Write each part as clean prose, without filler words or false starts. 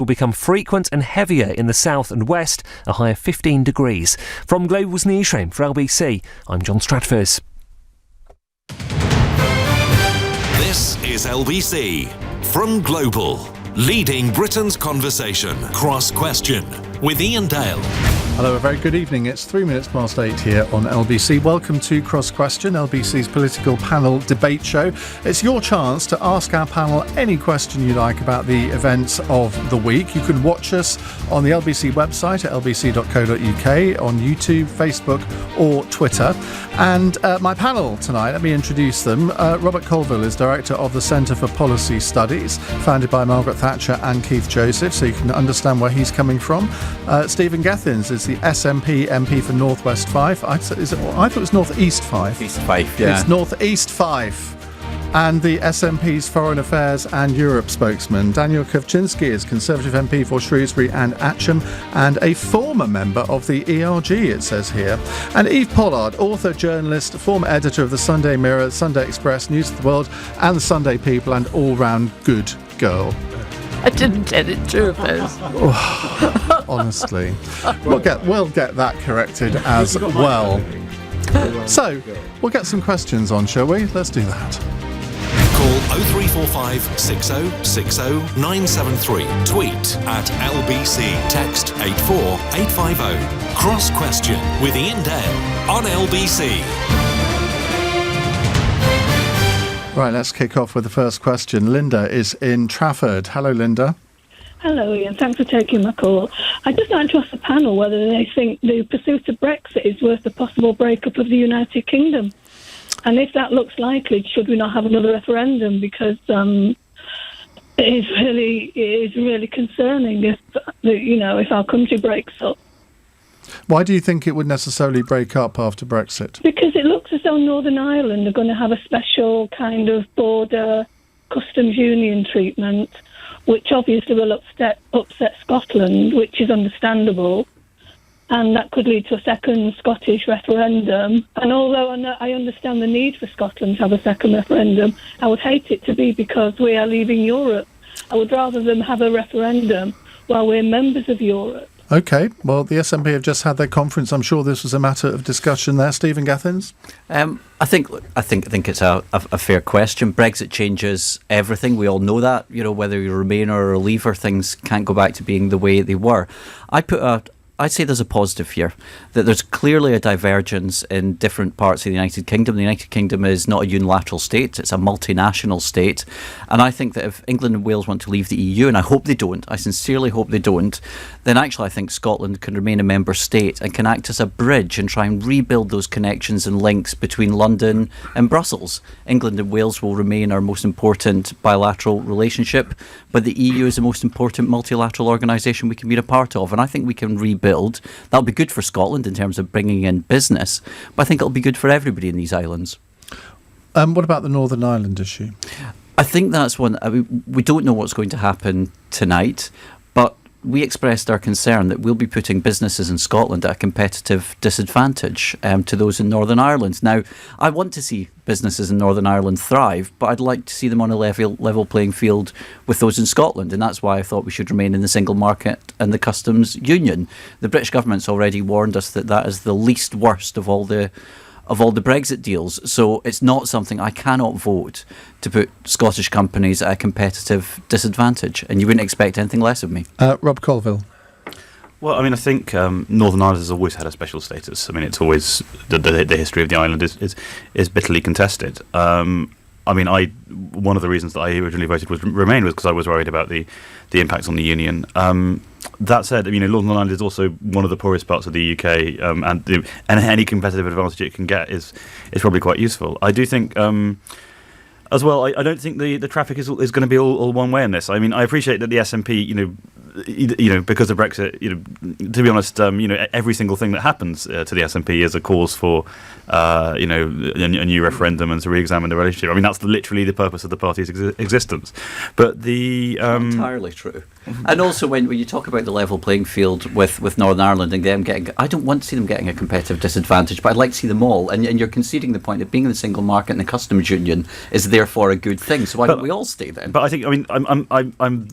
will become frequent and heavier in the south and west, a high of 15 degrees. From Global's newsroom for LBC, I'm John Stratford. This is LBC from Global, leading Britain's conversation. Cross Question with Iain Dale. Hello, a very good evening. It's 3 minutes past 8 here on LBC. Welcome to Cross Question, LBC's political panel debate show. It's your chance to ask our panel any question you like about the events of the week. You can watch us on the LBC website at lbc.co.uk, on YouTube, Facebook or Twitter. And my panel tonight, let me introduce them. Robert Colville is Director of the Centre for Policy Studies, founded by Margaret Thatcher and Keith Joseph, so you can understand where he's coming from. Stephen Gethins is the SNP MP for North West Fife. I thought it was North East Fife. East Fife, yeah. It's North East Fife. And the SNP's Foreign Affairs and Europe spokesman. Daniel Kawczynski is Conservative MP for Shrewsbury and Atcham and a former member of the ERG, it says here. And Eve Pollard, author, journalist, former editor of the Sunday Mirror, Sunday Express, News of the World and the Sunday People, and all-round good girl. I didn't tell it to us. Honestly. We'll get that corrected as well. So, we'll get some questions on, shall we? Let's do that. Call 0345 6060 973. Tweet at LBC. Text 84850. Cross Question with Iain Dale on LBC. Right, let's kick off with the first question. Linda is in Trafford. Hello, Linda. Hello, Iain. Thanks for taking my call. I'd just like to ask the panel whether they think the pursuit of Brexit is worth the possible breakup of the United Kingdom. And if that looks likely, should we not have another referendum? Because it is really concerning if our country breaks up. Why do you think it would necessarily break up after Brexit? Because it looks as though Northern Ireland are going to have a special kind of border customs union treatment, which obviously will upset Scotland, which is understandable. And that could lead to a second Scottish referendum. And although I understand the need for Scotland to have a second referendum, I would hate it to be because we are leaving Europe. I would rather them have a referendum while we're members of Europe. OK, well, the SNP have just had their conference. I'm sure this was a matter of discussion there. Stephen Gethins? I think it's a fair question. Brexit changes everything. We all know that. You know, whether you're a Remainer or a Leaver, things can't go back to being the way they were. I'd say there's a positive here, that there's clearly a divergence in different parts of the United Kingdom. The United Kingdom is not a unilateral state, it's a multinational state. And I think that if England and Wales want to leave the EU, and I hope they don't, I sincerely hope they don't, then actually I think Scotland can remain a member state and can act as a bridge and try and rebuild those connections and links between London and Brussels. England and Wales will remain our most important bilateral relationship, but the EU is the most important multilateral organisation we can be a part of. And I think we can rebuild. That'll be good for Scotland in terms of bringing in business, but I think it'll be good for everybody in these islands. What about the Northern Ireland issue? I think that's one. We don't know what's going to happen tonight, but we expressed our concern that we'll be putting businesses in Scotland at a competitive disadvantage to those in Northern Ireland. Now, I want to see businesses in Northern Ireland thrive, but I'd like to see them on a level playing field with those in Scotland, and that's why I thought we should remain in the single market and the customs union. The British government's already warned us that is the least worst of all the Brexit deals. So it's not something I cannot vote to put Scottish companies at a competitive disadvantage, and you wouldn't expect anything less of me. Rob Colville. Well, I mean, I think Northern Ireland has always had a special status. I mean, it's always the history of the island is bitterly contested. I mean, one of the reasons that I originally voted was Remain was because I was worried about the impacts on the union. That said, you know, Northern Ireland is also one of the poorest parts of the UK, and any competitive advantage it can get is probably quite useful. I do think. As well, I don't think the traffic is going to be all one way in this. I mean, I appreciate that the SNP, because of Brexit, to be honest, every single thing that happens to the SNP is a cause for, a new referendum and to re-examine the relationship. I mean, that's literally the purpose of the party's existence. But the not entirely true. And also, when you talk about the level playing field with Northern Ireland and them getting, I don't want to see them getting a competitive disadvantage, but I'd like to see them all. And you're conceding the point that being in the single market and the customs union is therefore a good thing. So why don't we all stay then? But I think, I'm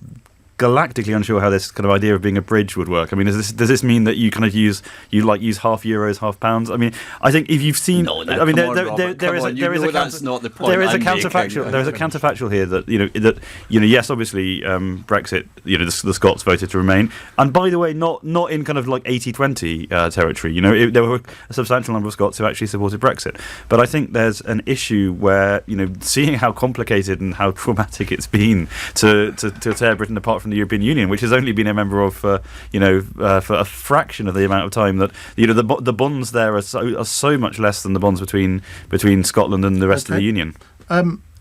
galactically unsure how this kind of idea of being a bridge would work. I mean, does this mean that you kind of use half euros, half pounds? I mean, I think if you've seen, no, I mean, there is that's not the point. There is a counterfactual here that yes, obviously Brexit, the Scots voted to remain, and by the way, not in kind of like 80-20 territory. There were a substantial number of Scots who actually supported Brexit, but I think there's an issue where seeing how complicated and how traumatic it's been to tear Britain apart from the European Union, which has only been a member of for a fraction of the amount of time that the bonds there are so much less than the bonds between Scotland and the rest of the Union.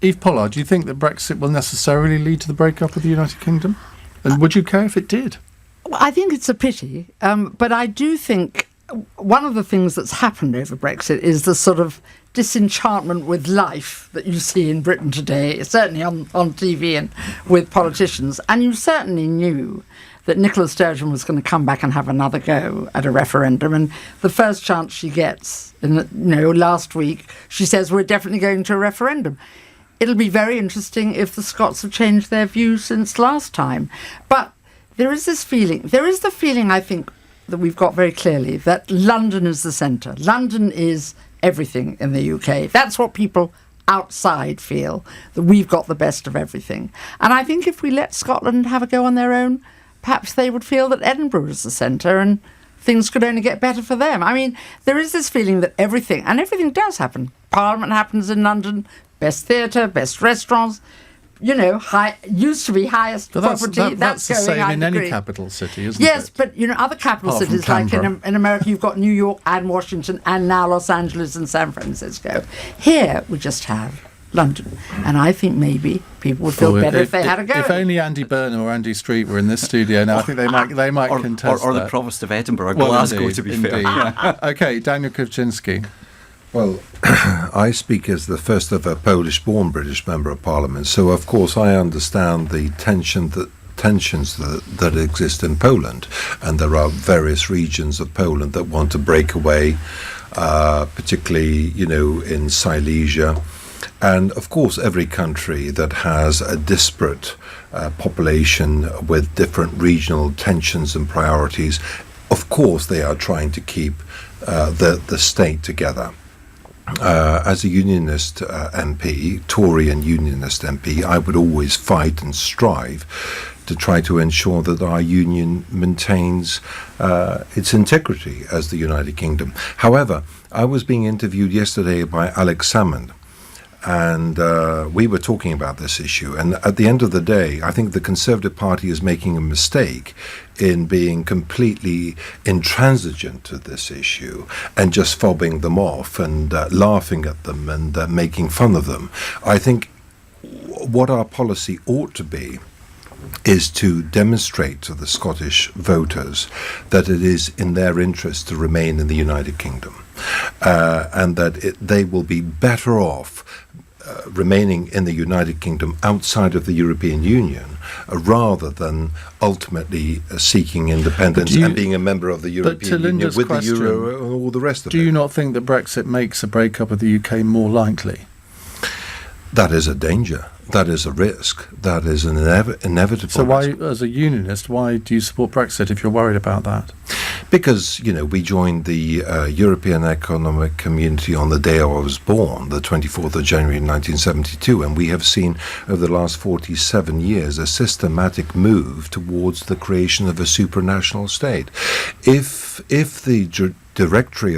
Eve Pollard, do you think that Brexit will necessarily lead to the breakup of the United Kingdom? And would you care if it did? Well, I think it's a pity, but I do think one of the things that's happened over Brexit is the sort of disenchantment with life that you see in Britain today, certainly on TV and with politicians. And you certainly knew that Nicola Sturgeon was going to come back and have another go at a referendum. And the first chance she gets, last week, she says, we're definitely going to a referendum. It'll be very interesting if the Scots have changed their views since last time. But there is the feeling, I think, that we've got very clearly, that London is the centre. London is everything in the UK. That's what people outside feel, that we've got the best of everything. And I think if we let Scotland have a go on their own, perhaps they would feel that Edinburgh is the centre and things could only get better for them. I mean, there is this feeling that everything does happen. Parliament happens in London, best theatre, best restaurants, used to be highest property. That's the going, same I in agree. any capital city, isn't it? Yes, but other capital Apart from cities like Canberra. in America, you've got New York and Washington and now Los Angeles and San Francisco. Here we just have London, and I think maybe people would feel better if they had a go. If only Andy Byrne or Andy Street were in this studio now, I think they might contest or that. the Provost of Edinburgh, or Glasgow, indeed, to be indeed. fair. Okay, Daniel Kawczynski. Well, I speak as the first ever Polish-born British Member of Parliament, so of course I understand the tensions that exist in Poland, and there are various regions of Poland that want to break away, particularly in Silesia. And of course, every country that has a disparate population with different regional tensions and priorities, of course, they are trying to keep the state together. As a unionist MP, Tory and unionist MP, I would always fight and strive to try to ensure that our union maintains its integrity as the United Kingdom. However, I was being interviewed yesterday by Alex Salmond, and we were talking about this issue. And at the end of the day, I think the Conservative Party is making a mistake in being completely intransigent to this issue and just fobbing them off and laughing at them and making fun of them. I think what our policy ought to be is to demonstrate to the Scottish voters that it is in their interest to remain in the United Kingdom, and that they will be better off remaining in the United Kingdom outside of the European Union rather than ultimately seeking independence and being a member of the European Union with the Euro and all the rest of it. Do you not think that Brexit makes a breakup of the UK more likely? That is a danger. That is a risk. That is an inevitable So why, risk. as a unionist, why do you support Brexit if you're worried about that? Because, we joined the European Economic Community on the day I was born, the 24th of January 1972, and we have seen over the last 47 years a systematic move towards the creation of a supranational state. If the direction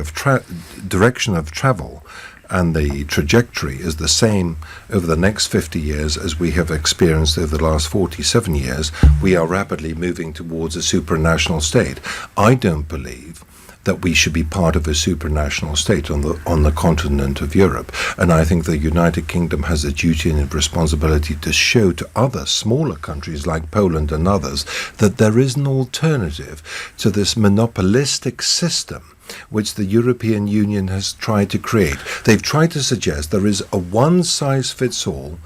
of travel and the trajectory is the same over the next 50 years as we have experienced over the last 47 years, we are rapidly moving towards a supranational state. I don't believe that we should be part of a supranational state on the continent of Europe. And I think the United Kingdom has a duty and a responsibility to show to other smaller countries like Poland and others that there is an alternative to this monopolistic system which the European Union has tried to create. They've tried to suggest there is a one-size-fits-all,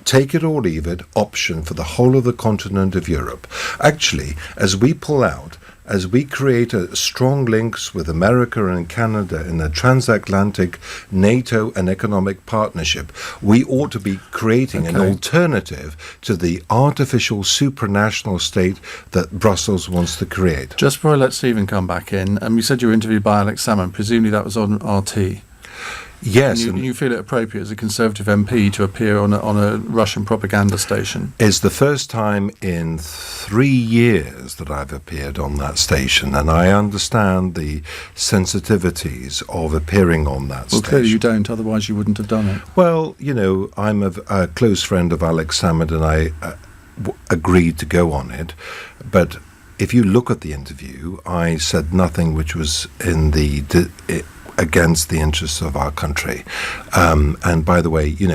take it or leave it option for the whole of the continent of Europe. Actually, as we pull out as we create strong links with America and Canada in a transatlantic NATO and economic partnership, we ought to be creating an alternative to the artificial supranational state that Brussels wants to create. Just before I let Stephen come back in, you said you were interviewed by Alex Salmond. Presumably that was on RT. Yes. And you feel it appropriate as a Conservative MP to appear on a Russian propaganda station? It's the first time in 3 years that I've appeared on that station, and I understand the sensitivities of appearing on that station. Well, clearly you don't, otherwise you wouldn't have done it. Well, I'm a close friend of Alex Salmond, and I agreed to go on it, but if you look at the interview, I said nothing which was in against the interests of our country. And by the way, you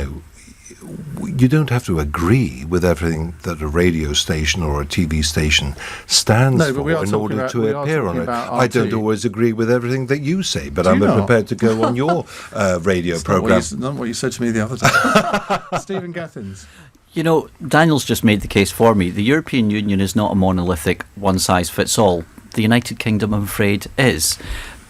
don't have to agree with everything that a radio station or a TV station stands for in order to appear on it. I don't always agree with everything that you say, but I'm prepared to go on your radio programme. Not what you said to me the other day. Stephen Gethins. Daniel's just made the case for me. The European Union is not a monolithic one-size-fits-all. The United Kingdom, I'm afraid, is.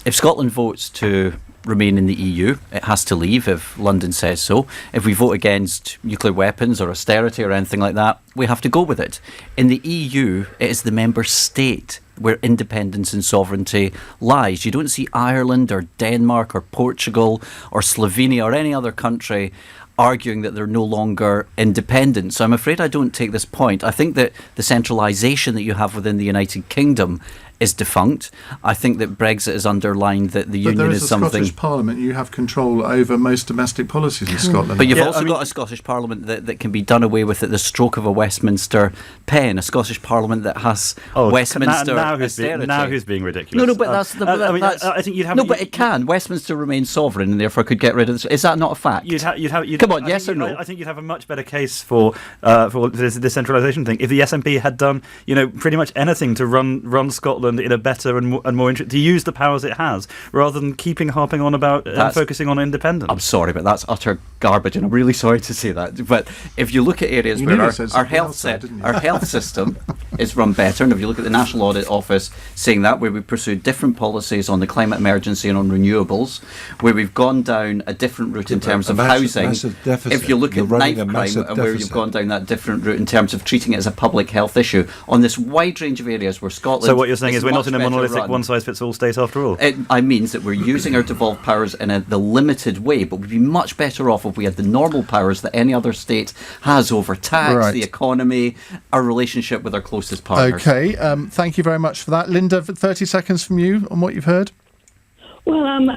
If Scotland votes to remain in the EU, it has to leave if London says so. If we vote against nuclear weapons or austerity or anything like that, we have to go with it. In the EU, it is the member state where independence and sovereignty lies. You don't see Ireland or Denmark or Portugal or Slovenia or any other country arguing that they're no longer independent. So I'm afraid I don't take this point. I think that the centralisation that you have within the United Kingdom is defunct. I think that Brexit has underlined that the union is something... But there is a Scottish Parliament. You have control over most domestic policies in Scotland. But you've also got a Scottish Parliament that can be done away with at the stroke of a Westminster pen. A Scottish Parliament that has Westminster austerity. Now who's being ridiculous? No, but I think you'd have... No, but it can. Westminster remains sovereign and therefore could get rid of this. Is that not a fact? Come on, yes or no? I think you'd have a much better case for this centralisation thing if the SNP had done, pretty much anything to run Scotland in a better and more to use the powers it has, rather than harping on about focusing on independence. I'm sorry, but that's utter garbage, and I'm really sorry to say that. But if you look at areas where our health system is run better, and if you look at the National Audit Office saying that, where we pursued different policies on the climate emergency and on renewables, where we've gone down a different route in terms of housing. If you look at knife crime and where you've gone down that different route in terms of treating it as a public health issue on this wide range of areas where Scotland... So what you're saying is we're not in a monolithic one-size-fits-all state after all? It means that we're using our devolved powers in the limited way, but we'd be much better off if we had the normal powers that any other state has over tax, the economy, our relationship with our closest partners. OK, thank you very much for that. Linda, 30 seconds from you on what you've heard. Well, I'm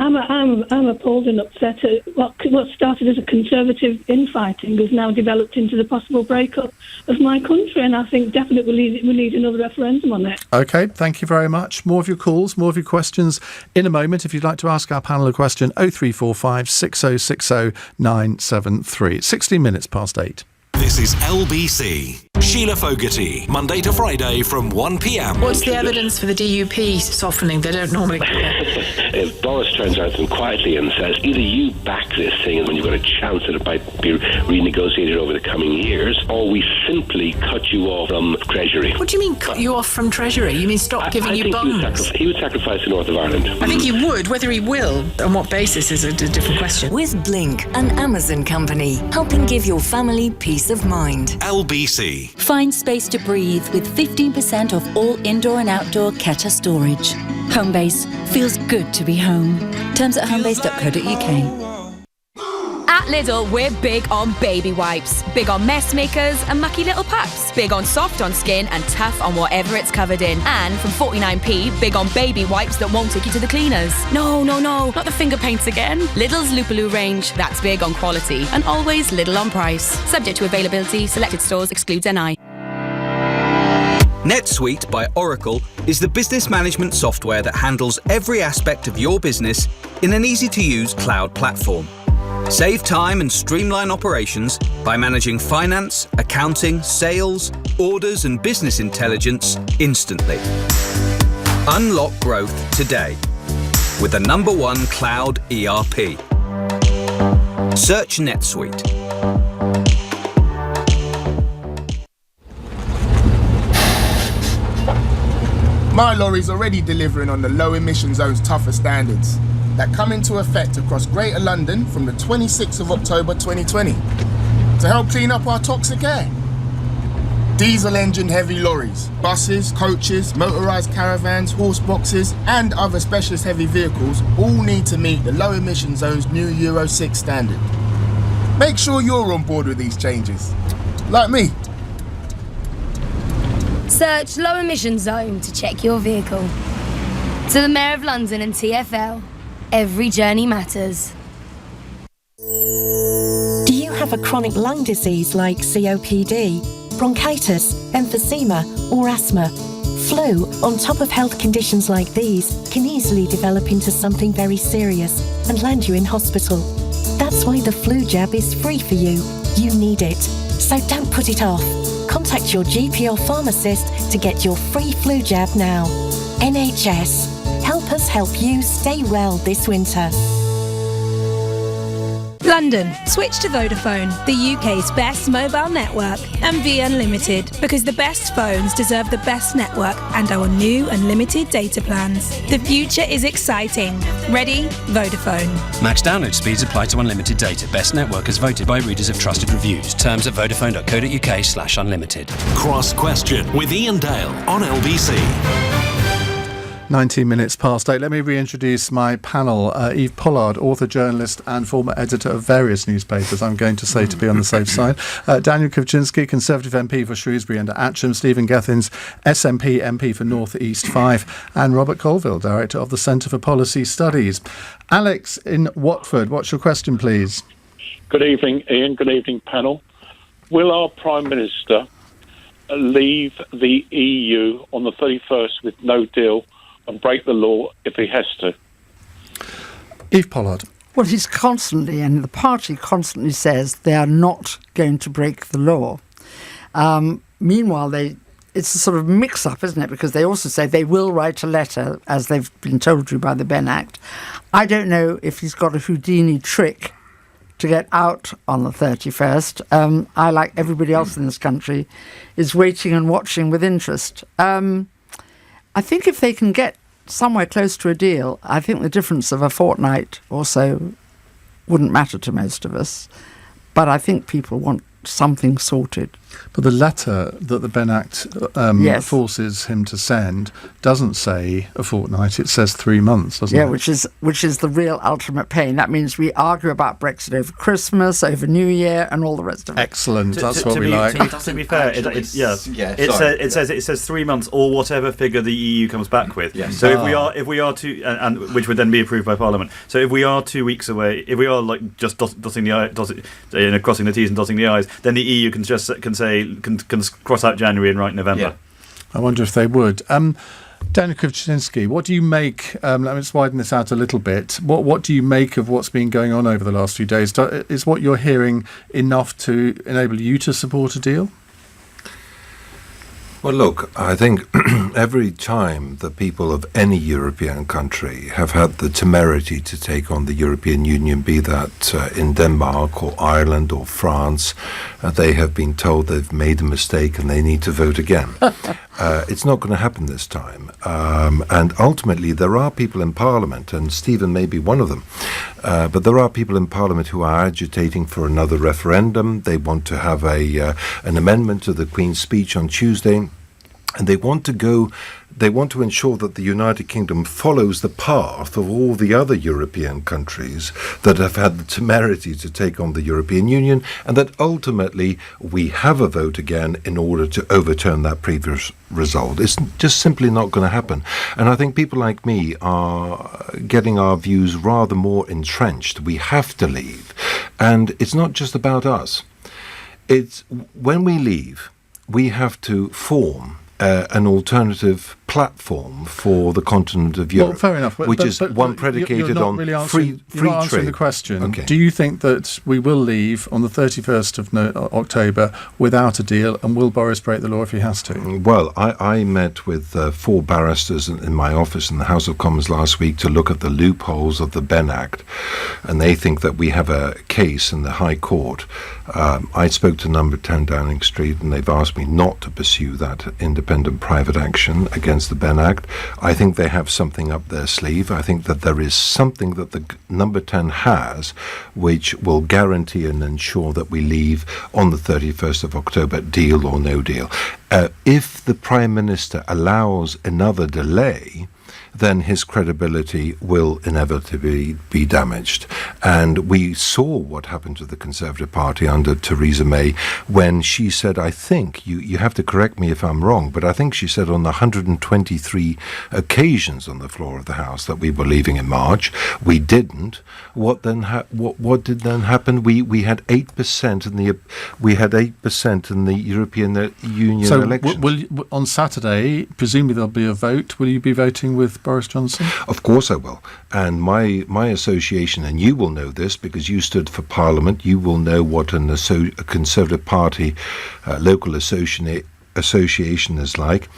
appalled and upset at what started as a Conservative infighting has now developed into the possible breakup of my country, and I think definitely we need another referendum on it. OK, thank you very much. More of your calls, more of your questions in a moment. If you'd like to ask our panel a question, 0345 6060 973. 16 minutes past 8. This is LBC. Sheila Fogarty, Monday to Friday from 1 p.m. What's the evidence for the DUP softening? They don't normally... If Boris turns around to them quietly and says, either you back this thing and when you've got a chance that it might be renegotiated over the coming years, or we simply cut you off from Treasury. What do you mean cut you off from Treasury? You mean stop giving you bonds? He would sacrifice the north of Ireland. I think he would. Whether he will, on what basis, is a different question. With Blink, an Amazon company, helping give your family peace of mind. LBC. Find space to breathe with 15% off all indoor and outdoor Keta storage. Homebase feels good to be home. Terms at homebase.co.uk. At Lidl, we're big on baby wipes, big on mess makers and mucky little pups, big on soft on skin and tough on whatever it's covered in. And from 49p, big on baby wipes that won't take you to the cleaners. No, not the finger paints again. Lidl's Lupaloo range, that's big on quality and always Lidl on price. Subject to availability, selected stores excludes NI. NetSuite by Oracle is the business management software that handles every aspect of your business in an easy-to-use cloud platform. Save time and streamline operations by managing finance, accounting, sales, orders and business intelligence instantly. Unlock growth today with the #1 cloud ERP. Search NetSuite. My lorry's already delivering on the low emission zone's tougher standards that come into effect across Greater London from the 26th of October 2020 to help clean up our toxic air. Diesel engine heavy lorries, buses, coaches, motorised caravans, horse boxes and other specialist heavy vehicles all need to meet the low emission zone's new Euro 6 standard. Make sure you're on board with these changes, like me. Search low emission zone to check your vehicle. To the Mayor of London and TfL, every journey matters. Do you have a chronic lung disease like COPD, bronchitis, emphysema or asthma? Flu, on top of health conditions like these, can easily develop into something very serious and land you in hospital. That's why the flu jab is free for you. You need it. So don't put it off. Contact your GP or pharmacist to get your free flu jab now. NHS. Help us help you stay well this winter. London, switch to Vodafone, the UK's best mobile network, and Be Unlimited, because the best phones deserve the best network and our new unlimited data plans. The future is exciting. Ready? Vodafone. Max download speeds apply to unlimited data. Best network as voted by readers of trusted reviews. Terms at vodafone.co.uk/unlimited. Cross Question with Iain Dale on LBC. 19 minutes past 8. Let me reintroduce my panel. Eve Pollard, author, journalist and former editor of various newspapers, I'm going to say, to be on the safe side. Daniel Kawczynski, Conservative MP for Shrewsbury and Atcham. Stephen Gethins, SNP MP for North East 5. And Robert Colville, Director of the Centre for Policy Studies. Alex in Watford, what's your question, please? Good evening, Ian. Good evening, panel. Will our Prime Minister leave the EU on the 31st with no deal and break the law if he has to? Eve Pollard. Well, he's constantly, and the party constantly says they are not going to break the law. Meanwhile, it's a sort of mix-up, isn't it? Because they also say they will write a letter, as they've been told to by the Ben Act. I don't know if he's got a Houdini trick to get out on the 31st. I, like everybody else in this country, is waiting and watching with interest. I think if they can get somewhere close to a deal, I think the difference of a fortnight or so wouldn't matter to most of us. But I think people want something sorted. But the letter that the Ben Act Yes. forces him to send doesn't say a fortnight, it says 3 months, doesn't Yeah, it? which is the real ultimate pain. That means we argue about Brexit over Christmas, over New Year, and all the rest of it. Excellent, that's what we like. To be fair, it says 3 months or whatever figure the EU comes back with. Yes. So if we are and which would then be approved by Parliament. So if we are 2 weeks away, if we are like just crossing the T's and dotting the I's, then the EU can cross out January and write November. Yeah. I wonder if they would. Daniel Kawczynski, what do you make, let me just widen this out a little bit, what do you make of what's been going on over the last few days? Is what you're hearing enough to enable you to support a deal? Well, look, I think every time the people of any European country have had the temerity to take on the European Union, be that in Denmark or Ireland or France, they have been told they've made a mistake and they need to vote again. It's not going to happen this time. And ultimately, there are people in Parliament, and Stephen may be one of them, but there are people in Parliament who are agitating for another referendum. They want to have an amendment to the Queen's speech on Tuesday. And they want to ensure that the United Kingdom follows the path of all the other European countries that have had the temerity to take on the European Union, and that ultimately we have a vote again in order to overturn that previous result. It's just simply not going to happen. And I think people like me are getting our views rather more entrenched. We have to leave. And it's not just about us. It's when we leave, we have to form an alternative platform for the continent of Europe. Well, fair enough. Which is one predicated on free You're not answering trade. the question. Okay. Do you think that we will leave on the 31st of October without a deal, and will Boris break the law if he has to? Well, I met with 4 barristers in my office in the House of Commons last week to look at the loopholes of the Ben Act, and they think that we have a case in the High Court. I spoke to number 10 Downing Street, and they've asked me not to pursue that independent independent private action against the Benn Act. I think they have something up their sleeve. I think that there is something that the number 10 has which will guarantee and ensure that we leave on the 31st of October, deal or no deal. If the Prime Minister allows another delay, then his credibility will inevitably be damaged. And we saw what happened to the Conservative Party under Theresa May when she said, I think, you have to correct me if I'm wrong, but I think she said on the 123 occasions on the floor of the House that we were leaving in March. We didn't. What did then happen? We had 8% in the European Union elections. On Saturday, presumably there'll be a vote. Will you be voting with Boris Johnson? Of course I will. And my association, and you will know this because you stood for Parliament, you will know what a Conservative Party local association is like.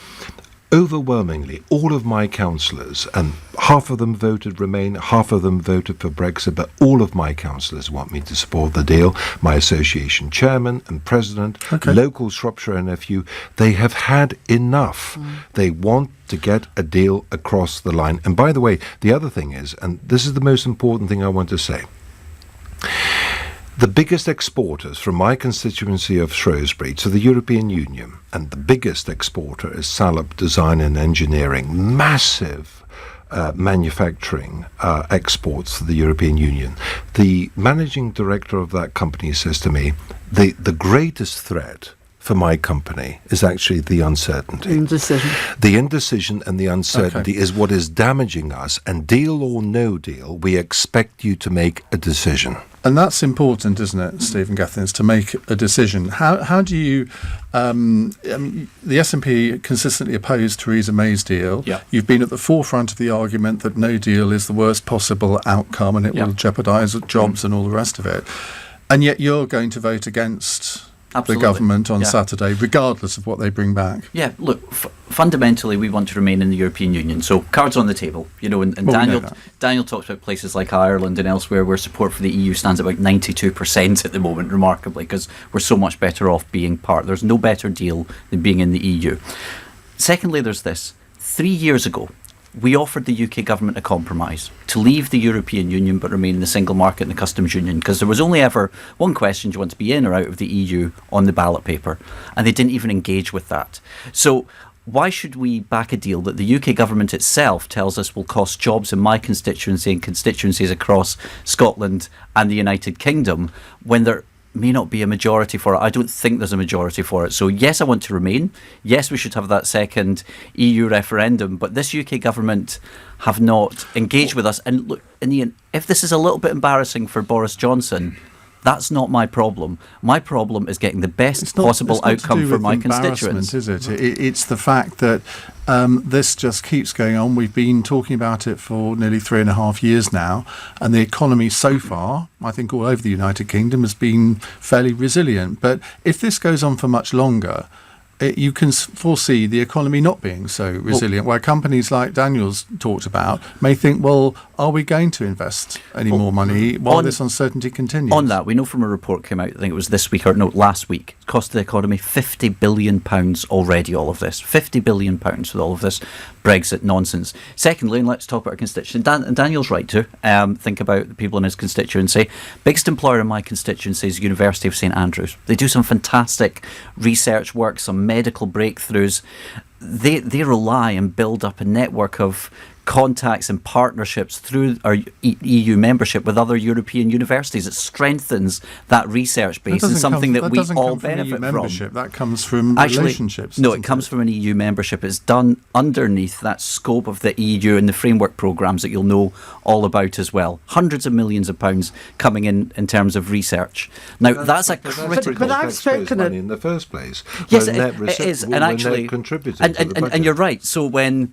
Overwhelmingly, all of my councillors, and half of them voted Remain, half of them voted for Brexit, but all of my councillors want me to support the deal. My association chairman and president, local Shropshire NFU, they have had enough. They want to get a deal across the line. And by the way, the other thing is, and this is the most important thing I want to say, the biggest exporters from my constituency of Shrewsbury to the European Union, and the biggest exporter is Salop Design and Engineering, massive manufacturing exports to the European Union. The managing director of that company says to me, the greatest threat for my company is actually the uncertainty. The indecision and the uncertainty is what is damaging us, and deal or no deal, we expect you to make a decision. And that's important, isn't it, Stephen Gethins, to make a decision? How do you... the SNP consistently opposed Theresa May's deal. Yeah. You've been at the forefront of the argument that no deal is the worst possible outcome and it will jeopardise jobs and all the rest of it. And yet you're going to vote against... the government on Saturday, regardless of what they bring back. Yeah, look, fundamentally we want to remain in the European Union, so cards on the table, you know, and Daniel talks about places like Ireland and elsewhere where support for the EU stands at about 92% at the moment, remarkably, because we're so much better off being part. There's no better deal than being in the EU. Secondly, there's this. 3 years ago, we offered the UK government a compromise to leave the European Union but remain in the single market and the customs union, because there was only ever one question: do you want to be in or out of the EU on the ballot paper? And they didn't even engage with that. So why should we back a deal that the UK government itself tells us will cost jobs in my constituency and constituencies across Scotland and the United Kingdom when there may not be a majority for it? I don't think there's a majority for it. So yes, I want to remain. Yes, we should have that second EU referendum. But this UK government have not engaged with us. And look, Iain, if this is a little bit embarrassing for Boris Johnson, that's not my problem. My problem is getting the best possible outcome for my constituents. Is it? It's the fact that this just keeps going on. We've been talking about it for nearly 3.5 years now, and the economy so far, I think all over the United Kingdom, has been fairly resilient. But if this goes on for much longer, you can foresee the economy not being so resilient, where companies like Daniel's talked about may think, well, are we going to invest any more money while this uncertainty continues? On that, we know from a report came out, I think it was this week, or no, last week, it cost the economy £50 billion already, all of this. £50 billion with all of this Brexit nonsense. Secondly, and let's talk about our constituency, and Daniel's right to think about the people in his constituency. Biggest employer in my constituency is University of St Andrews. They do some fantastic research work, some medical breakthroughs. They rely and build up a network of contacts and partnerships through our EU membership with other European universities. It strengthens that research base and something that we all benefit from. That comes from relationships. No, it comes from an EU membership. It's done underneath that scope of the EU and the framework programmes that you'll know all about as well. Hundreds of millions of pounds coming in terms of research. Now, that's a critical... But I've spoken money in the first place. Yes, it is. And actually... And you're right. So when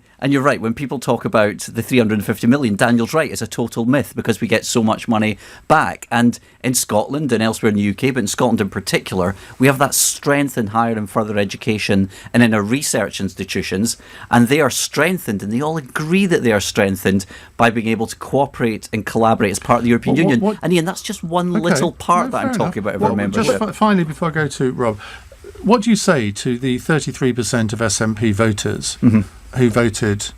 people talk about the 350 million, Daniel's right, it's a total myth because we get so much money back. And in Scotland and elsewhere in the UK, but in Scotland in particular, we have that strength in higher and further education and in our research institutions, and they are strengthened, and they all agree that they are strengthened by being able to cooperate and collaborate as part of the European Union. And Iain, that's just one little part that I'm talking about of our membership. Just finally, before I go to Rob, What do you say to the 33% of SNP voters who voted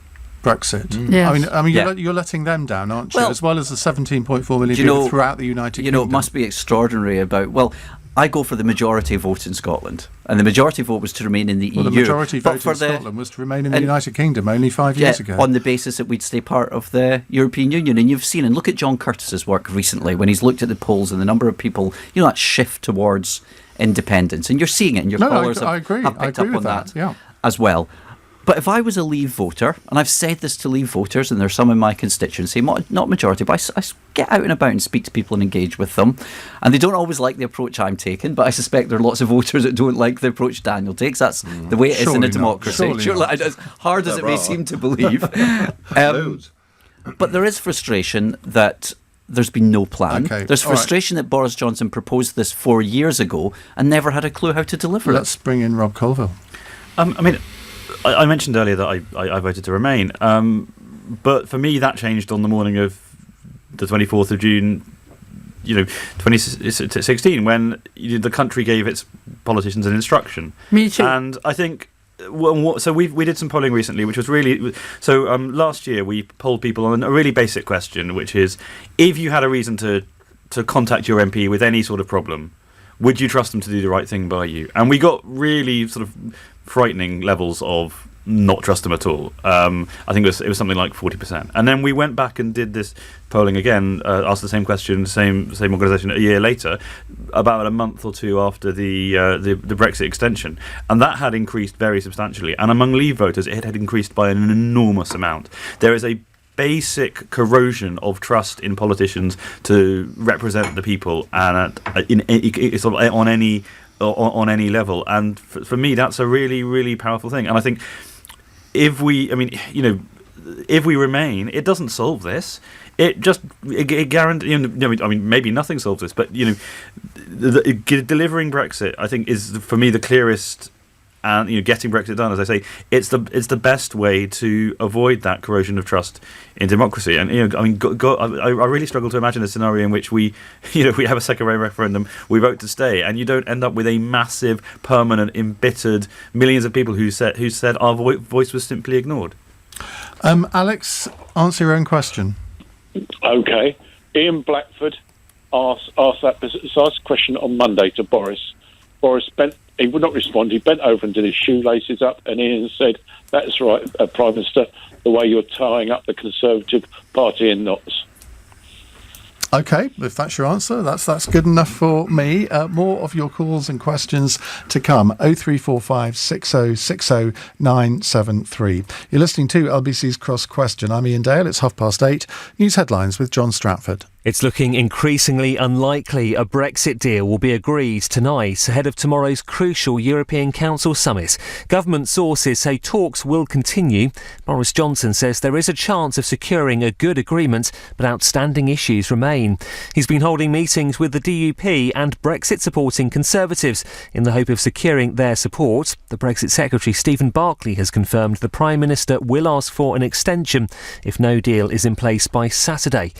Brexit? Yes. I mean, you're letting them down, aren't you? Well, as well as the 17.4 million people throughout the United Kingdom. It must be extraordinary about. Well, I go for the majority vote in Scotland, and the majority vote was to remain in the EU. The majority vote in Scotland was to remain in the United Kingdom only 5 years ago. On the basis that we'd stay part of the European Union. And you've seen, and look at John Curtis's work recently when he's looked at the polls and the number of people, that shift towards independence. And you're seeing it, and your callers have picked up on that as well. But if I was a Leave voter, and I've said this to Leave voters, and there's some in my constituency, not majority, but I get out and about and speak to people and engage with them. And they don't always like the approach I'm taking, but I suspect there are lots of voters that don't like the approach Daniel takes. That's the way it is in a democracy. As hard as it may seem to believe. But there is frustration that there's been no plan. Okay. There's frustration that Boris Johnson proposed this 4 years ago and never had a clue how to deliver it. Let's bring in Rob Colville. I mentioned earlier that I voted to remain, but for me that changed on the morning of the 24th of June, 2016, when the country gave its politicians an instruction. Me too. And I think, so we did some polling recently, which was really, last year we polled people on a really basic question, which is, if you had a reason to contact your MP with any sort of problem, would you trust them to do the right thing by you? And we got really sort of frightening levels of not trust them at all. I think it was something like 40%. And then we went back and did this polling again, asked the same question, same organisation a year later, about a month or two after the Brexit extension, and that had increased very substantially. And among Leave voters, it had increased by an enormous amount. There is a basic corrosion of trust in politicians to represent the people, and on any level. And for me, that's a really, really powerful thing. And I think if we remain, it doesn't solve this. It guarantees. Maybe nothing solves this, but delivering Brexit, I think, is for me the clearest. And getting Brexit done, as I say, it's the best way to avoid that corrosion of trust in democracy. And I really struggle to imagine a scenario in which we have a second referendum, we vote to stay, and you don't end up with a massive, permanent, embittered millions of people who said our voice was simply ignored. Alex, answer your own question. Okay, Ian Blackford asked a question on Monday to Boris. Boris he would not respond. He bent over and did his shoelaces up, and Ian said, "That's right, Prime Minister, the way you're tying up the Conservative Party in knots." Okay, if that's your answer, that's good enough for me. More of your calls and questions to come. 0345 6060 973. You're listening to LBC's Cross Question. I'm Iain Dale. It's 8:30. News headlines with John Stratford. It's looking increasingly unlikely a Brexit deal will be agreed tonight ahead of tomorrow's crucial European Council summit. Government sources say talks will continue. Boris Johnson says there is a chance of securing a good agreement, but outstanding issues remain. He's been holding meetings with the DUP and Brexit-supporting Conservatives in the hope of securing their support. The Brexit Secretary Stephen Barclay has confirmed the Prime Minister will ask for an extension if no deal is in place by Saturday.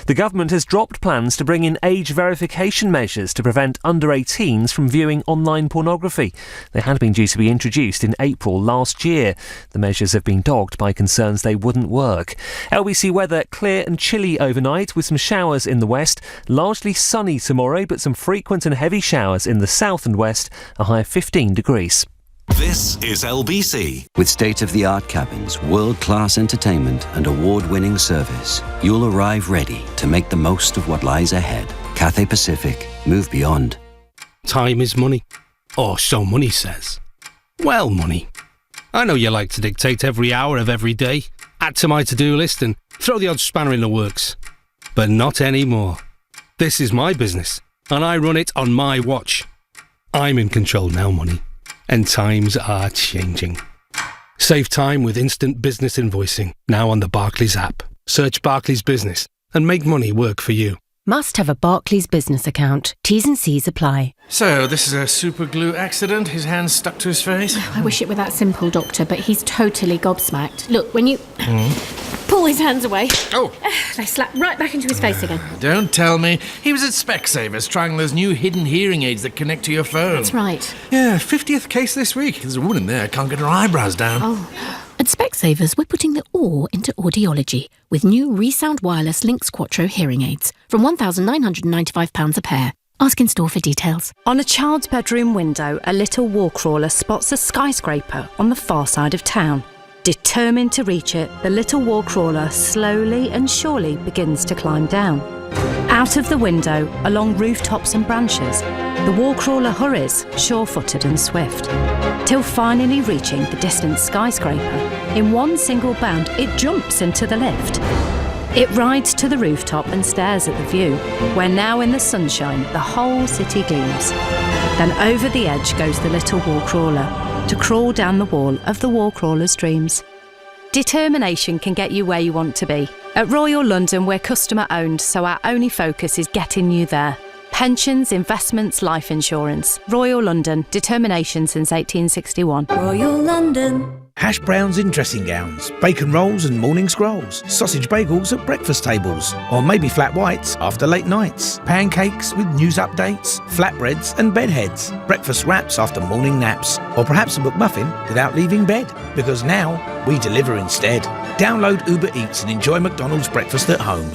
The government has dropped plans to bring in age verification measures to prevent under-18s from viewing online pornography. They had been due to be introduced in April last year. The measures have been dogged by concerns they wouldn't work. LBC weather clear and chilly overnight with some showers in the west. Largely sunny tomorrow, but some frequent and heavy showers in the south and west, a high of 15 degrees. This is LBC. With state-of-the-art cabins, world-class entertainment and award-winning service, you'll arrive ready to make the most of what lies ahead. Cathay Pacific. Move beyond. Time is money. Or so money says. Well, money. I know you like to dictate every hour of every day, add to my to-do list and throw the odd spanner in the works. But not anymore. This is my business, and I run it on my watch. I'm in control now, money. And times are changing. Save time with instant business invoicing, now on the Barclays app. Search Barclays Business and make money work for you. Must have a Barclays business account. T's and C's apply. So, this is a super glue accident? His hand's stuck to his face? I wish it were that simple, Doctor, but he's totally gobsmacked. Look, when you... Pull his hands away. Oh. They slap right back into his face again. Don't tell me. He was at Specsavers trying those new hidden hearing aids that connect to your phone. That's right. Yeah, 50th case this week. There's a woman there can't get her eyebrows down. Oh. At Specsavers, we're putting the awe into audiology with new ReSound Wireless Lynx Quattro hearing aids from £1,995 a pair. Ask in store for details. On a child's bedroom window, a little wall crawler spots a skyscraper on the far side of town. Determined to reach it, the little wall crawler slowly and surely begins to climb down. Out of the window, along rooftops and branches, the wall crawler hurries, sure-footed and swift, till finally reaching the distant skyscraper. In one single bound, it jumps into the lift. It rides to the rooftop and stares at the view, where now in the sunshine, the whole city gleams. Then over the edge goes the little wall crawler, to crawl down the wall of the wall crawler's dreams. Determination can get you where you want to be. At Royal London, we're customer owned, so our only focus is getting you there. Pensions, investments, life insurance. Royal London, determination since 1861. Royal London. Hash browns in dressing gowns, bacon rolls and morning scrolls, sausage bagels at breakfast tables, or maybe flat whites after late nights, pancakes with news updates, flatbreads and bedheads, breakfast wraps after morning naps, or perhaps a McMuffin without leaving bed, because now we deliver instead. Download Uber Eats and enjoy McDonald's breakfast at home.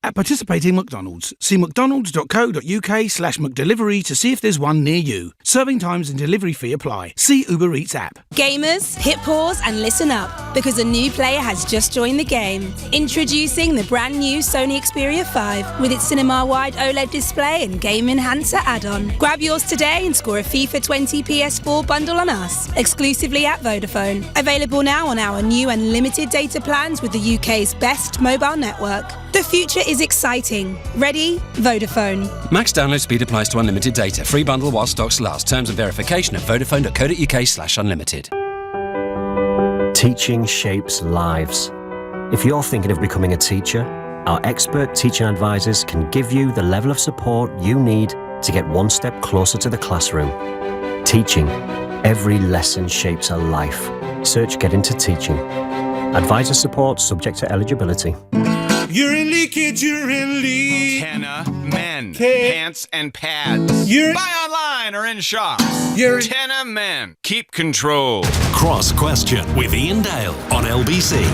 At participating McDonald's, see mcdonalds.co.uk/McDelivery to see if there's one near you. Serving times and delivery fee apply. See Uber Eats app. Gamers, hit pause and listen up, because a new player has just joined the game. Introducing the brand new Sony Xperia 5 with its cinema-wide OLED display and Game Enhancer add-on. Grab yours today and score a FIFA 20 PS4 bundle on us, exclusively at Vodafone. Available now on our new unlimited data plans with the UK's best mobile network. The future is exciting. Ready? Vodafone. Max download speed applies to unlimited data. Free bundle while stocks last. Terms and verification at vodafone.co.uk/unlimited. Teaching shapes lives. If you're thinking of becoming a teacher, our expert teaching advisors can give you the level of support you need to get one step closer to the classroom. Teaching. Every lesson shapes a life. Search Get Into Teaching. Advisor support subject to eligibility. You're in leakage, you're in leak. Tenna Men. Pants and pads. Buy online or in shops. Tenna Men. Keep control. Cross Question with Iain Dale on LBC.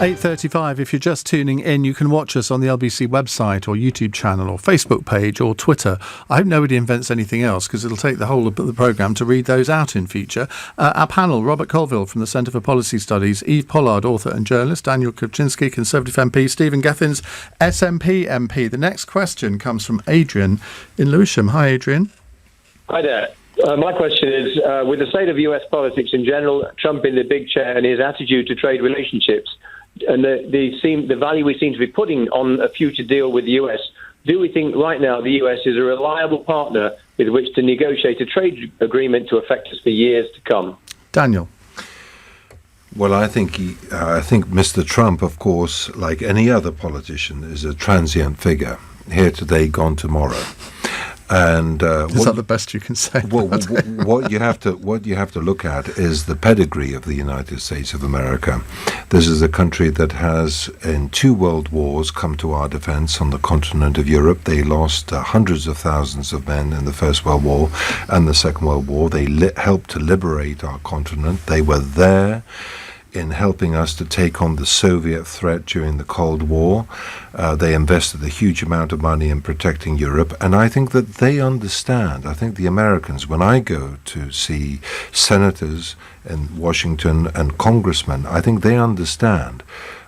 8:35. If you're just tuning in, you can watch us on the LBC website or YouTube channel or Facebook page or Twitter. I hope nobody invents anything else, because it'll take the whole of the programme to read those out in future. Our panel: Robert Colville from the Centre for Policy Studies, Eve Pollard, author and journalist, Daniel Kawczynski, Conservative MP, Stephen Gethins, SNP MP. The next question comes from Adrian in Lewisham. Hi, Adrian. Hi there. My question is, with the state of US politics in general, Trump in the big chair and his attitude to trade relationships, and the value we seem to be putting on a future deal with the US, do we think right now the US is a reliable partner with which to negotiate a trade agreement to affect us for years to come? Daniel. Well, I think Mr. Trump, of course, like any other politician, is a transient figure. Here today, gone tomorrow. And is that the best you can say? Well, what you have to look at is the pedigree of the United States of America. This is a country that has, in 2 world wars, come to our defense on the continent of Europe. They lost hundreds of thousands of men in the First World War and the Second World War. They helped to liberate our continent. They were there in helping us to take on the Soviet threat during the Cold War. They invested a huge amount of money in protecting Europe, and I think that they understand. I think the Americans, when I go to see senators in Washington and congressmen, I think they understand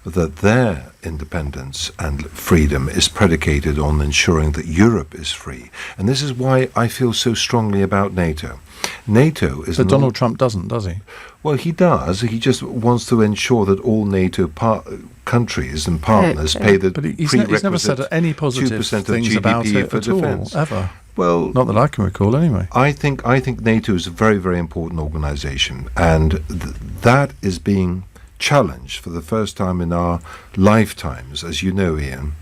that their independence and freedom is predicated on ensuring that Europe is free. And this is why I feel so strongly about NATO. NATO is... But Donald Trump doesn't, does he? Well, he does. He just wants to ensure that all NATO countries and partners pay the prerequisite he's never said any positive 2% things of GDP about it for at defense. all, ever. Well, not that I can recall, anyway. I think NATO is a very, very important organisation, and that is being challenged for the first time in our lifetimes, as you know, Ian,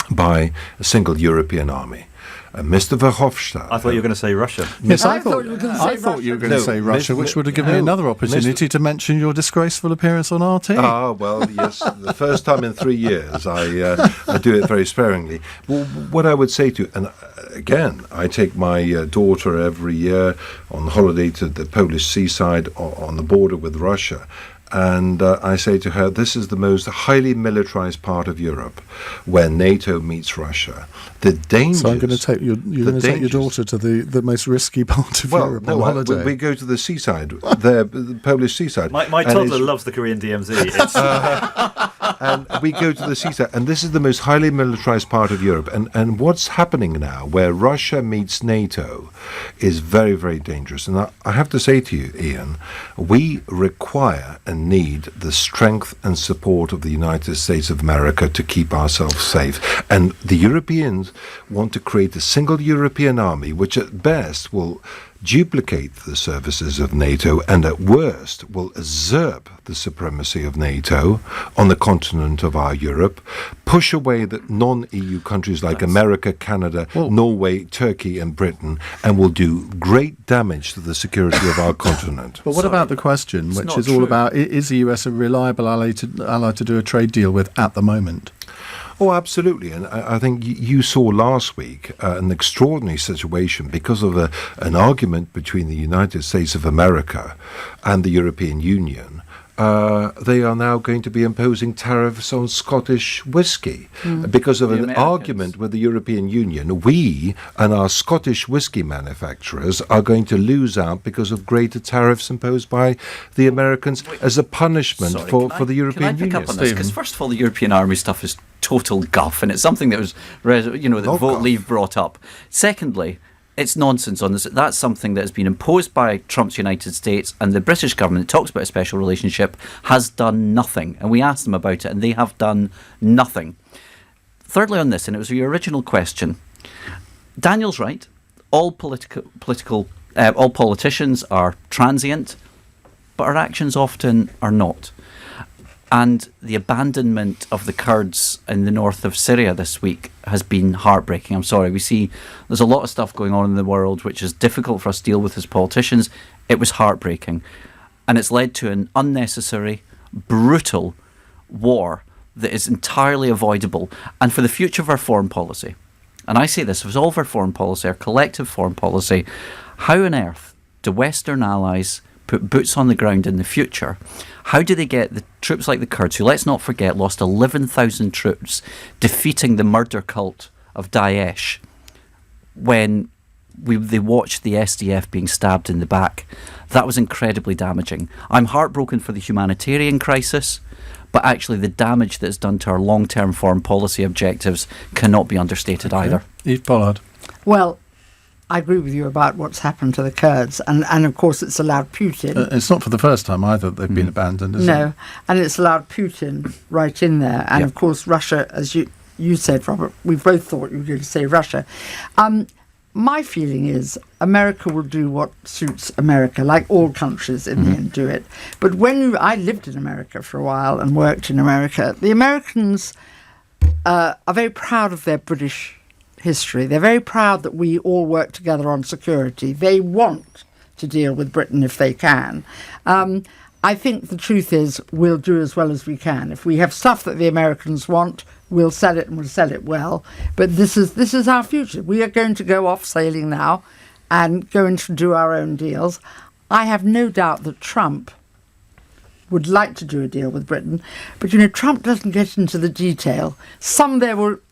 by a single European army. Mr. Verhofstadt. I thought you were going to say Russia. Yes, I thought you were going to say thought you were going to say Russia, which would have given me another opportunity to mention your disgraceful appearance on RT. Ah, well, yes. The first time in 3 years, I do it very sparingly. Well, what I would say to you, and again, I take my daughter every year on holiday to the Polish seaside on the border with Russia. And I say to her, this is the most highly militarized part of Europe, where NATO meets Russia. The dangers. So I'm going to take you're going to take your daughter to the most risky part of Europe on holiday. We go to the seaside, the Polish seaside. My toddler loves the Korean DMZ. And we go to the seaside, and this is the most highly militarized part of Europe. And what's happening now, where Russia meets NATO, is very, very dangerous. And I have to say to you, Ian, we require and need the strength and support of the United States of America to keep ourselves safe. And the Europeans want to create a single European army, which at best will duplicate the services of NATO and at worst will usurp the supremacy of NATO on the continent of our Europe, push away the non-EU countries like America, Canada, Norway, Turkey and Britain, and will do great damage to the security of our continent. But what about the question, which is all about, is the US a reliable ally to do a trade deal with at the moment? Oh, absolutely. And I think you saw last week an extraordinary situation because of an argument between the United States of America and the European Union. They are now going to be imposing tariffs on Scottish whisky because of an argument with the European Union. We and our Scottish whisky manufacturers are going to lose out because of greater tariffs imposed by the Americans as a punishment for the European Union. Can I pick up on this? Because first of all, the European army stuff is total guff, and it's something that was, that Vote Leave brought up. Secondly, it's nonsense on this. That's something that has been imposed by Trump's United States, and the British government that talks about a special relationship has done nothing. And we asked them about it, and they have done nothing. Thirdly on this, and it was your original question, Daniel's right. All politicians are transient, but our actions often are not. And the abandonment of the Kurds in the north of Syria this week has been heartbreaking. I'm sorry. We see there's a lot of stuff going on in the world which is difficult for us to deal with as politicians. It was heartbreaking. And it's led to an unnecessary, brutal war that is entirely avoidable. And for the future of our foreign policy, and I say this, with all of our foreign policy, our collective foreign policy, how on earth do Western allies put boots on the ground in the future? How do they get the troops like the Kurds, who, let's not forget, lost 11,000 troops defeating the murder cult of Daesh, when they watched the SDF being stabbed in the back? That was incredibly damaging. I'm heartbroken for the humanitarian crisis, but actually the damage that's done to our long-term foreign policy objectives cannot be understated either. Eve Pollard. Well, I agree with you about what's happened to the Kurds, and of course it's allowed Putin. It's not for the first time either that they've been abandoned, is it? No, and it's allowed Putin right in there, and of course Russia, as you said, Robert, we both thought you were going to say Russia. My feeling is America will do what suits America, like all countries in the end do it. But I lived in America for a while and worked in America, the Americans are very proud of their British history. They're very proud that we all work together on security. They want to deal with Britain if they can. I think the truth is we'll do as well as we can. If we have stuff that the Americans want, we'll sell it, and we'll sell it well. But this is our future. We are going to go off sailing now and going to do our own deals. I have no doubt that Trump would like to do a deal with Britain, but Trump doesn't get into the detail.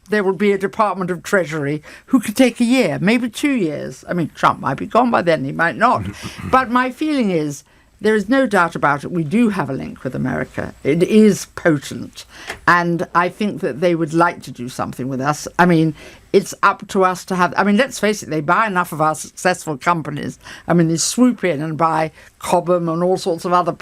There will be a Department of Treasury who could take a year, maybe 2 years. I mean, Trump might be gone by then, he might not. But my feeling is, there is no doubt about it, we do have a link with America. It is potent. And I think that they would like to do something with us. I mean, it's up to us to have... I mean, let's face it, they buy enough of our successful companies. I mean, they swoop in and buy Cobham and all sorts of other,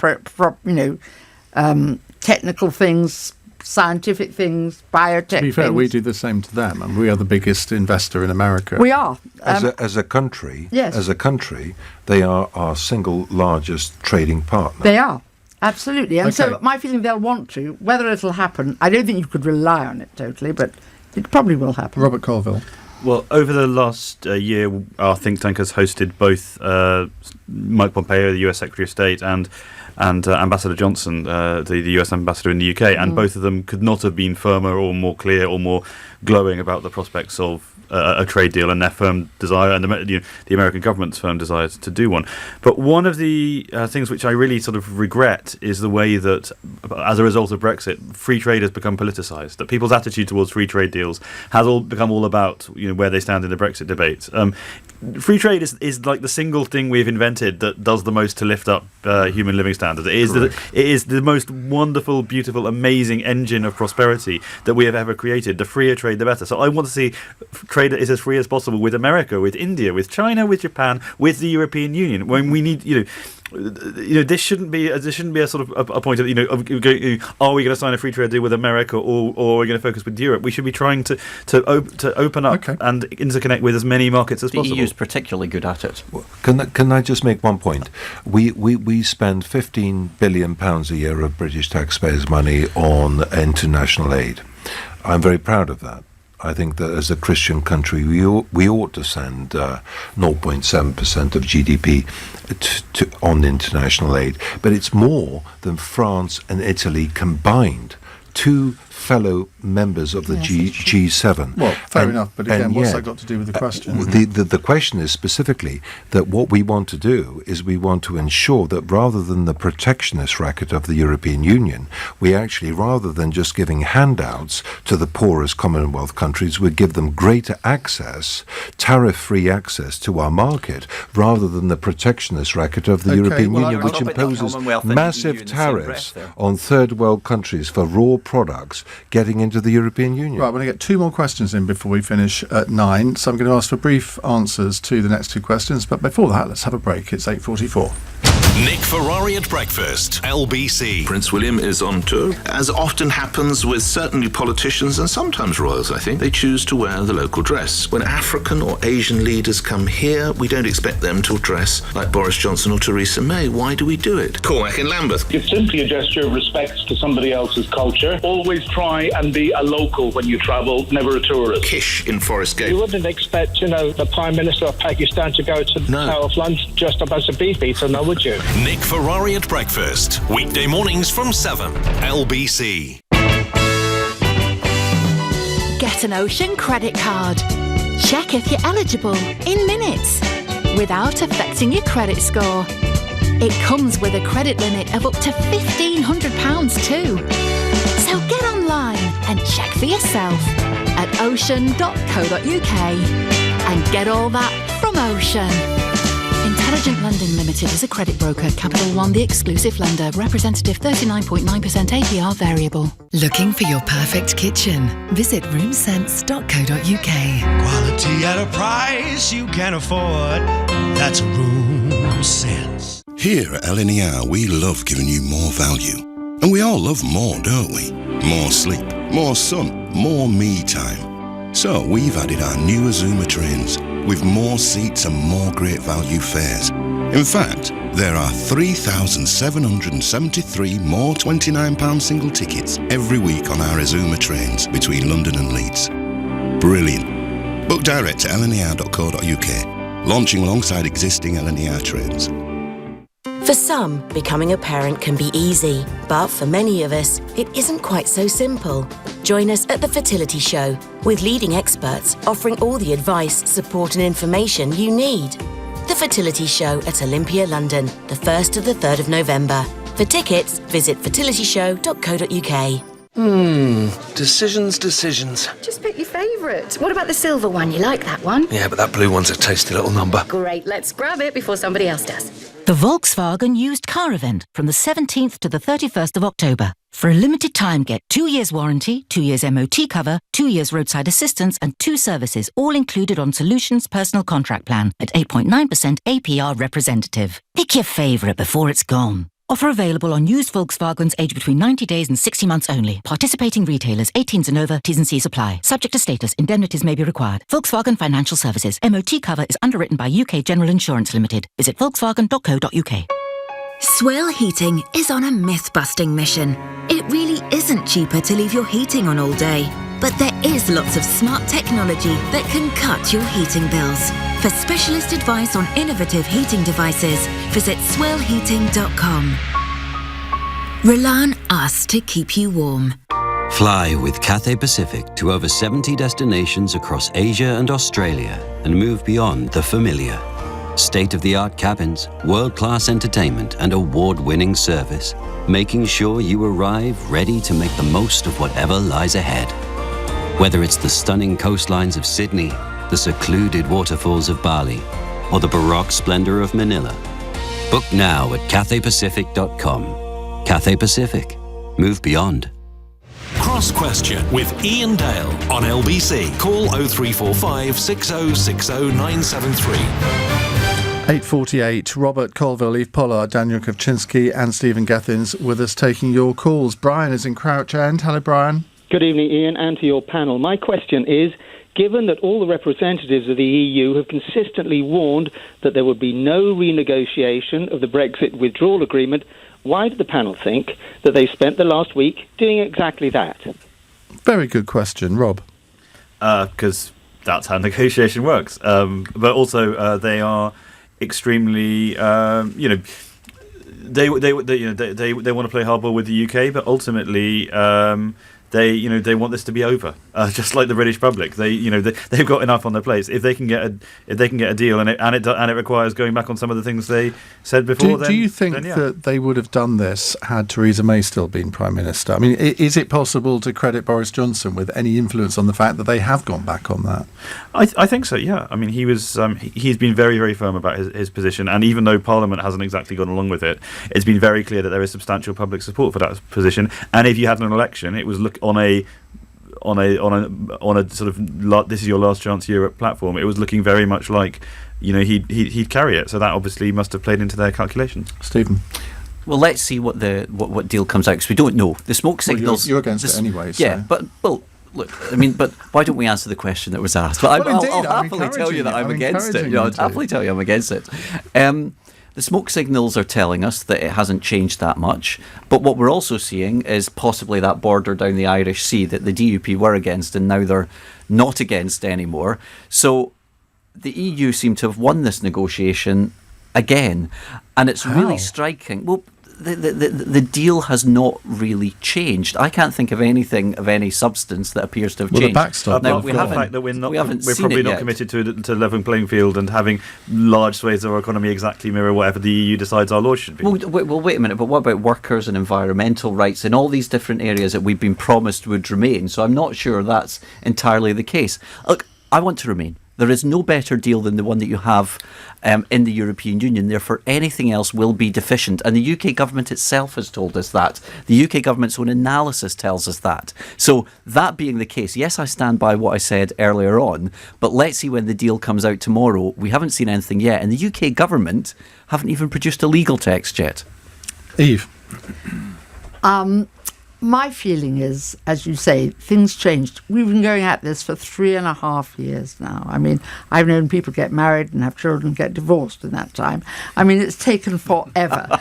technical things, scientific things, biotech things. To be fair, we do the same to them, and we are the biggest investor in America. We are. As a country, yes. As a country, they are our single largest trading partner. They are, absolutely. And so my feeling, they'll want to. Whether it'll happen, I don't think you could rely on it totally, but it probably will happen. Robert Colville. Well, over the last year, our think tank has hosted both Mike Pompeo, the US Secretary of State, and Ambassador Johnson, the US ambassador in the UK, and both of them could not have been firmer or more clear or more glowing about the prospects of a trade deal and their firm desire, and the American government's firm desire to do one. But one of the things which I really sort of regret is the way that, as a result of Brexit, free trade has become politicised. That people's attitude towards free trade deals has become all about where they stand in the Brexit debate. Free trade is like the single thing we've invented that does the most to lift up human living standards. It is the most wonderful, beautiful, amazing engine of prosperity that we have ever created. The freer trade, the better. So I want to see trade that is as free as possible with America, with India, with China, with Japan, with the European Union. When we need, this shouldn't be a sort of a point of are we going to sign a free trade deal with America or are we going to focus with Europe? We should be trying to open up and interconnect with as many markets as possible. The EU is particularly good at it. Can I just make one point? We spend £15 billion a year of British taxpayers' money on international aid. I'm very proud of that. I think that as a Christian country, we ought to send 0.7% of GDP on international aid. But it's more than France and Italy combined, two fellow members of the G7. Well, fair enough, but again, what's that got to do with the question? The question is specifically that what we want to do is we want to ensure that rather than the protectionist racket of the European Union, we actually, rather than just giving handouts to the poorest Commonwealth countries, we give them greater access, tariff-free access to our market, rather than the protectionist racket of the European Union, which imposes massive tariffs on third world countries for raw products getting into the European Union. Right, we're going to get two more questions in before we finish at 9, so I'm going to ask for brief answers to the next two questions, but before that, let's have a break. It's 8:44. Nick Ferrari at breakfast, LBC. Prince William is on tour. As often happens with certainly politicians and sometimes royals, I think, they choose to wear the local dress. When African or Asian leaders come here, we don't expect them to dress like Boris Johnson or Theresa May. Why do we do it? Cormac in Lambeth. It's simply a gesture of respect to somebody else's culture. Always try and be a local when you travel, never a tourist. Kish in Forest Gate. You wouldn't expect, the Prime Minister of Pakistan to go to the Tower of London just up as a beefeater, now would you? Nick Ferrari at breakfast, weekday mornings from 7, LBC. Get an Ocean credit card. Check if you're eligible in minutes without affecting your credit score. It comes with a credit limit of up to £1,500 too. So get online and check for yourself at ocean.co.uk and get all that from Ocean. Intelligent Lending Limited is a credit broker. Capital One, the exclusive lender. Representative 39.9% APR variable. Looking for your perfect kitchen? Visit roomsense.co.uk. Quality at a price you can afford. That's Room Sense. Here at LNER, we love giving you more value. And we all love more, don't we? More sleep, more sun, more me time. So we've added our new Azuma trains with more seats and more great value fares. In fact, there are 3,773 more £29 single tickets every week on our Azuma trains between London and Leeds. Brilliant. Book direct to lner.co.uk, launching alongside existing LNER trains. For some, becoming a parent can be easy, but for many of us, it isn't quite so simple. Join us at the Fertility Show, with leading experts offering all the advice, support and information you need. The Fertility Show at Olympia, London, the 1st to the 3rd of November. For tickets, visit fertilityshow.co.uk. Decisions. Just pick your favourite. What about the silver one? You like that one? Yeah, but that blue one's a tasty little number. Great, let's grab it before somebody else does. The Volkswagen used car event from the 17th to the 31st of October. For a limited time, get 2 years warranty, 2 years MOT cover, 2 years roadside assistance and 2 services, all included on Solutions Personal Contract Plan at 8.9% APR representative. Pick your favourite before it's gone. Offer available on used Volkswagens aged between 90 days and 60 months only. Participating retailers, 18s and over, T's and C's apply. Subject to status, indemnities may be required. Volkswagen Financial Services. MOT cover is underwritten by UK General Insurance Limited. Visit volkswagen.co.uk. Swill Heating is on a myth-busting mission. It really isn't cheaper to leave your heating on all day. But there is lots of smart technology that can cut your heating bills. For specialist advice on innovative heating devices, visit swellheating.com. Rely on us to keep you warm. Fly with Cathay Pacific to over 70 destinations across Asia and Australia and move beyond the familiar. State-of-the-art cabins, world-class entertainment and award-winning service, making sure you arrive ready to make the most of whatever lies ahead. Whether it's the stunning coastlines of Sydney, the secluded waterfalls of Bali, or the baroque splendor of Manila, book now at cathaypacific.com. Cathay Pacific. Move beyond. Cross Question with Iain Dale on LBC. Call 0345 6060 973. 8:48. Robert Colville, Eve Pollard, Daniel Kawczynski and Stephen Gethins with us taking your calls. Brian is in Crouch End. Hello, Brian. Good evening, Ian, and to your panel. My question is, given that all the representatives of the EU have consistently warned that there would be no renegotiation of the Brexit withdrawal agreement, why do the panel think that they spent the last week doing exactly that? Very good question. Rob? Because that's how negotiation works. But also, they are extremely, they want to play hardball with the UK, but ultimately, they want this to be over, just like the British public. They've got enough on their plates. If they can get a deal, and it requires going back on some of the things they said before. Do you think that they would have done this had Theresa May still been Prime Minister? I mean, is it possible to credit Boris Johnson with any influence on the fact that they have gone back on that? I think so. Yeah. I mean, he's been very, very firm about his position, and even though Parliament hasn't exactly gone along with it, it's been very clear that there is substantial public support for that position. And if you had an election, it was on a sort of this is your last chance Europe platform. It was looking very much like he'd carry it. So that obviously must have played into their calculations. Stephen. Well, let's see what deal comes out, because we don't know. The smoke signals. You're against it anyway. So. Yeah, but look, I mean, but why don't we answer the question that was asked? But I'll happily tell you that I'm against it. I'll happily tell you I'm against it. The smoke signals are telling us that it hasn't changed that much. But what we're also seeing is possibly that border down the Irish Sea that the DUP were against and now they're not against anymore. So the EU seem to have won this negotiation again. And it's really striking. Well, the deal has not really changed. I can't think of anything of any substance that appears to have changed. The backstop. Now, the fact that we're probably not committed to level playing field and having large swathes of our economy exactly mirror whatever the EU decides our laws should be. Well, wait a minute. But what about workers and environmental rights in all these different areas that we've been promised would remain? So I'm not sure that's entirely the case. Look, I want to remain. There is no better deal than the one that you have in the European Union. Therefore, anything else will be deficient. And the UK government itself has told us that. The UK government's own analysis tells us that. So that being the case, yes, I stand by what I said earlier on, but let's see when the deal comes out tomorrow. We haven't seen anything yet. And the UK government haven't even produced a legal text yet. Eve? My feeling is, as you say, things changed. We've been going at this for 3.5 years now. I mean, I've known people get married and have children get divorced in that time. I mean, it's taken forever.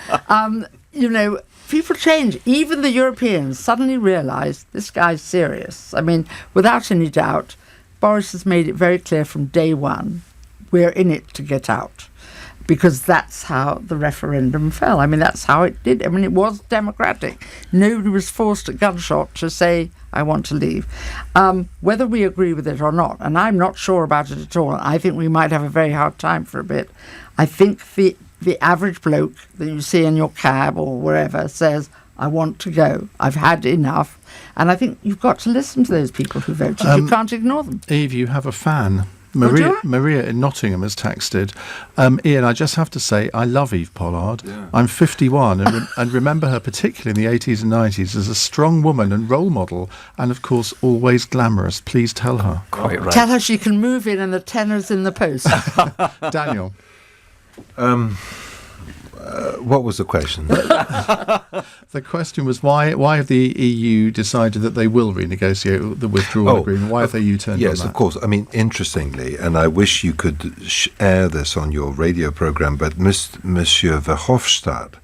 People change. Even the Europeans suddenly realised this guy's serious. I mean, without any doubt, Boris has made it very clear from day one, we're in it to get out. Because that's how the referendum fell. I mean, that's how it did. I mean, it was democratic. Nobody was forced at gunshot to say, I want to leave. Whether we agree with it or not, and I'm not sure about it at all, I think we might have a very hard time for a bit. I think the average bloke that you see in your cab or wherever says, I want to go. I've had enough. And I think you've got to listen to those people who voted. You can't ignore them. Eve, you have a fan. Maria in Nottingham has texted, Ian, I just have to say I love Eve Pollard. Yeah. I'm 51 and remember her particularly in the 80s and 90s as a strong woman and role model and, of course, always glamorous. Please tell her. Quite right. Tell her she can move in and the tenor's in the post. Daniel. What was the question? The question was why have the EU decided that they will renegotiate the withdrawal agreement? Why have they U-turned on that? Yes, of course. I mean, interestingly, and I wish you could air this on your radio programme, but Monsieur Verhofstadt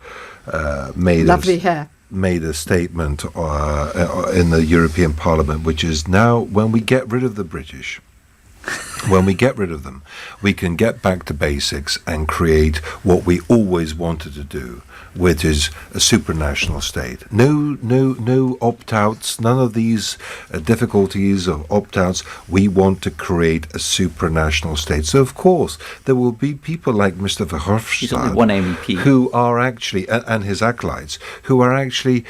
made lovely hair. made a statement in the European Parliament, which is now when we get rid of the British, when we get rid of them, we can get back to basics and create what we always wanted to do, which is a supranational state. No opt-outs, none of these difficulties of opt-outs. We want to create a supranational state. So, of course, there will be people like Mr. Verhofstadt, He's only one MEP, who are actually, and his acolytes, who are actually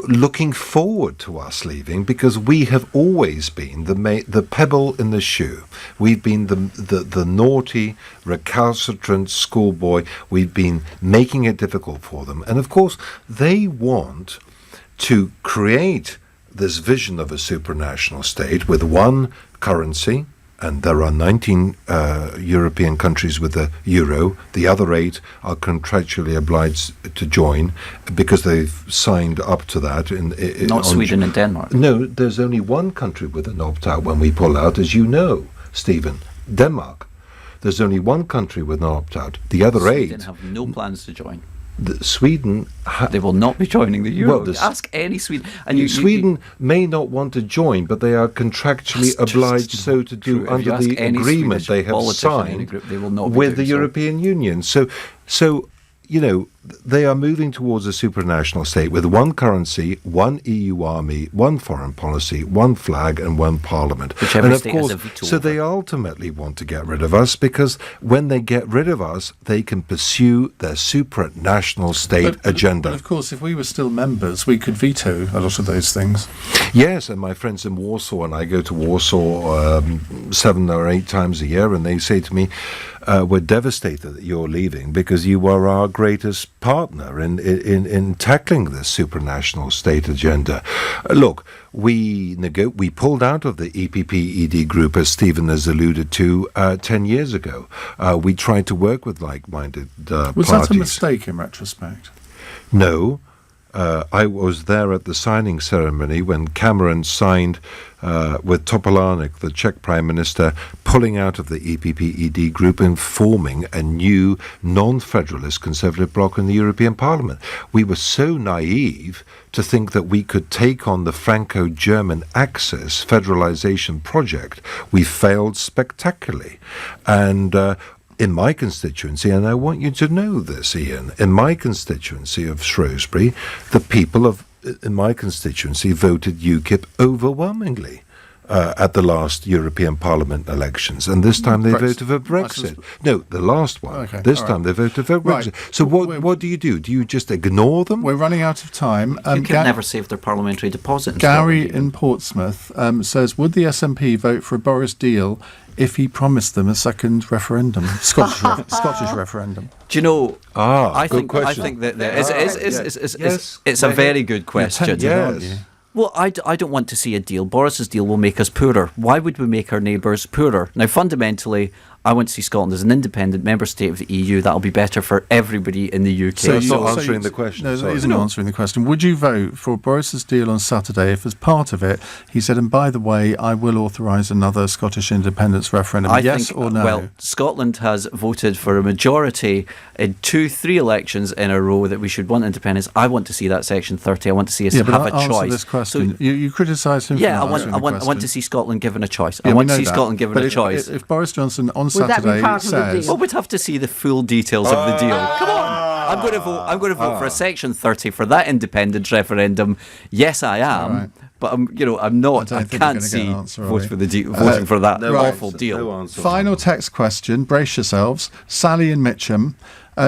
looking forward to us leaving, because we have always been the pebble in the shoe. We've been the naughty, recalcitrant schoolboy. We've been making it difficult for them. And of course, they want to create this vision of a supranational state with one currency, and there are 19 European countries with the euro. The other 8 are contractually obliged to join because they've signed up to that. Not Sweden and Denmark. No, there's only one country with an opt-out when we pull out, as you know, Stephen, Denmark. There's only one country with an opt-out. The other 8... Sweden have no plans to join. Sweden... they will not be joining the euro. Well, ask any Sweden. And Sweden may not want to join, but they are contractually obliged so to do under the agreement they have signed with the European Union. So, you know, they are moving towards a supranational state with one currency, one EU army, one foreign policy, one flag, and one parliament. And of course, so they ultimately want to get rid of us, because when they get rid of us, they can pursue their supranational state agenda. But of course, if we were still members, we could veto a lot of those things. Yes, and my friends in Warsaw, and I go to Warsaw 7 or 8 times a year, and they say to me, we're devastated that you're leaving because you were our greatest partner in tackling this supranational state agenda. Look, we pulled out of the EPP-ED group, as Stephen has alluded to, 10 years ago. We tried to work with like-minded parties. Was that a mistake in retrospect? No. I was there at the signing ceremony when Cameron signed with Topolánek, the Czech Prime Minister, pulling out of the EPP-ED group and forming a new non-federalist conservative bloc in the European Parliament. We were so naive to think that we could take on the Franco-German Axis federalization project. We failed spectacularly. And in my constituency, and I want you to know this, Ian, in my constituency of Shrewsbury, the people in my constituency voted UKIP overwhelmingly at the last European Parliament elections, and this time they voted for Brexit. No, the last one. Okay, this time they voted for Brexit. Right. So what do you do? Do you just ignore them? We're running out of time. You can never save their parliamentary deposit. Gary in Portsmouth says, would the SNP vote for a Boris deal if he promised them a second referendum, Scottish referendum? Do you know? I think that it's a very good question. Yes. Well, I don't want to see a deal. Boris's deal will make us poorer. Why would we make our neighbours poorer? Now, fundamentally, I want to see Scotland as an independent member state of the EU. That'll be better for everybody in the UK. So it's not answering the question. No, it isn't answering the question. Would you vote for Boris's deal on Saturday if, as part of it, he said, and by the way, I will authorise another Scottish independence referendum? Yes or no? Well, Scotland has voted for a majority in 2-3 elections in a row that we should want independence. I want to see that Section 30. I want to see us have a choice. This question. So, you criticise him for I want to see Scotland given a choice. I want to see Scotland given a choice. If Boris Johnson on Saturday says, well, we'd have to see the full details of the deal. Come on, I'm going to vote for a Section 30 for that independence referendum. Yes, I am. Right. But I'm not. I can't see voting for that awful deal. No Final text question. Brace yourselves. Sally in Mitcham.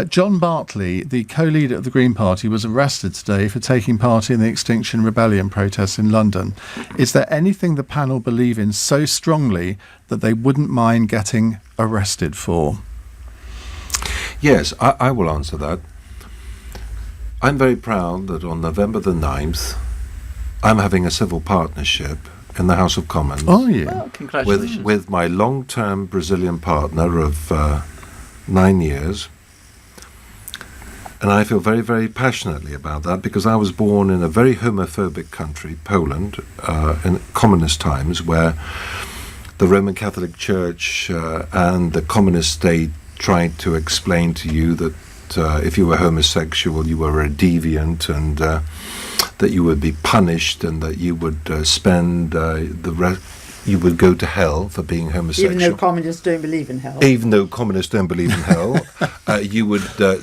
John Bartley, the co-leader of the Green Party, was arrested today for taking part in the Extinction Rebellion protests in London. Is there anything the panel believe in so strongly that they wouldn't mind getting arrested for? Yes, I will answer that. I'm very proud that on November the 9th, I'm having a civil partnership in the House of Commons. Oh, yeah. Well, congratulations. With my long-term Brazilian partner of 9 years. And I feel very, very passionately about that because I was born in a very homophobic country, Poland, in communist times, where the Roman Catholic Church and the communist state tried to explain to you that if you were homosexual, you were a deviant, and that you would be punished, and that you would spend you would go to hell for being homosexual. Even though communists don't believe in hell. Even though communists don't believe in hell, you would go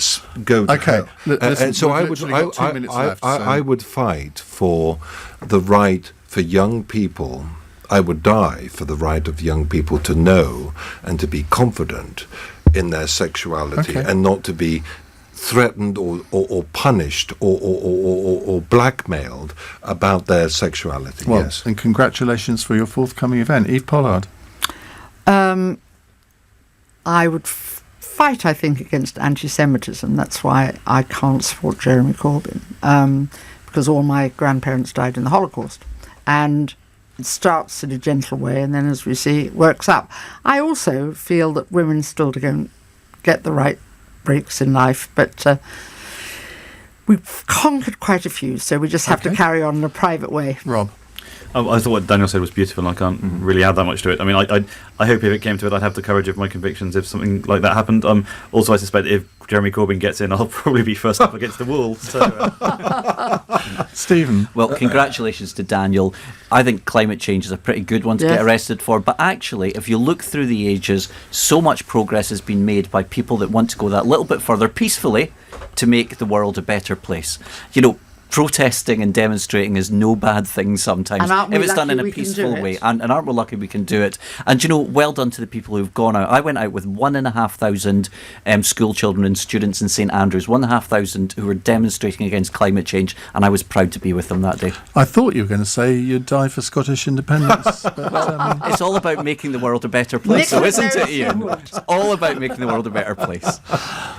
to hell. Listen, and so I would fight for the right for young people. I would die for the right of young people to know and to be confident in their sexuality, and not to be threatened or punished or blackmailed about their sexuality. Well, yes. And congratulations for your forthcoming event. Eve Pollard. I would fight, I think, against anti-Semitism. That's why I can't support Jeremy Corbyn, because all my grandparents died in the Holocaust. And it starts in a gentle way, and then, as we see, it works up. I also feel that women still don't get the right breaks in life, but we've conquered quite a few, so we just have to carry on in a private way. Rob? I thought what Daniel said was beautiful, and I can't really add that much to it. I mean, I hope if it came to it, I'd have the courage of my convictions if something like that happened. Also, I suspect if Jeremy Corbyn gets in, I'll probably be first up against the wall. So, Stephen? Well, congratulations to Daniel. I think climate change is a pretty good one to get arrested for. But actually, if you look through the ages, so much progress has been made by people that want to go that little bit further peacefully to make the world a better place. You know, protesting and demonstrating is no bad thing sometimes if it's done in a peaceful way, and aren't we lucky we can do it. And you know, well done to the people who've gone out. I went out with 1,500 school children and students in St Andrews, 1,500 who were demonstrating against climate change, and I was proud to be with them that day. I thought you were going to say you'd die for Scottish independence. But, it's all about making the world a better place, so isn't it, Ian? It's all about making the world a better place.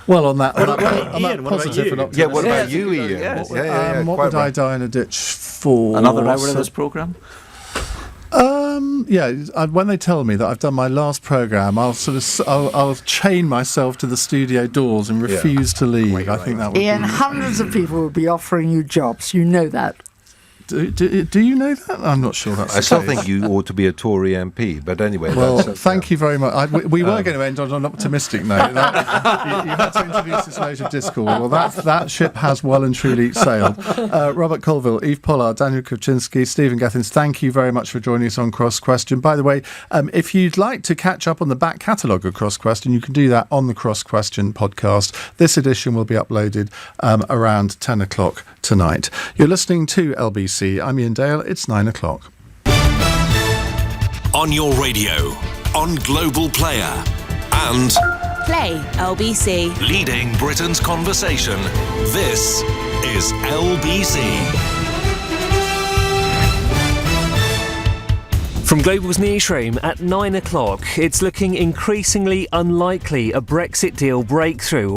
Well, on that Ian, positive and optimistic. Yeah, what about you, Ian? Yeah. What would I die in a ditch for? Another hour of this programme? When they tell me that I've done my last programme, I'll chain myself to the studio doors and refuse to leave. I think that would Ian, hundreds of people will be offering you jobs. You know that. Do you know that? I'm not sure that's I still think you ought to be a Tory MP, but anyway. Well, thank you very much. We were going to end on an optimistic note. You had to introduce this note of discord. Well, that ship has well and truly sailed. Robert Colville, Eve Pollard, Daniel Kawczynski, Stephen Gethins, thank you very much for joining us on Cross Question. By the way, if you'd like to catch up on the back catalogue of Cross Question, you can do that on the Cross Question podcast. This edition will be uploaded around 10 o'clock tonight. You're listening to LBC. I'm Iain Dale. It's 9 o'clock. On your radio, on Global Player, and Play LBC. leading Britain's conversation. This is LBC. From Global's newsroom at 9 o'clock, it's looking increasingly unlikely a Brexit deal breakthrough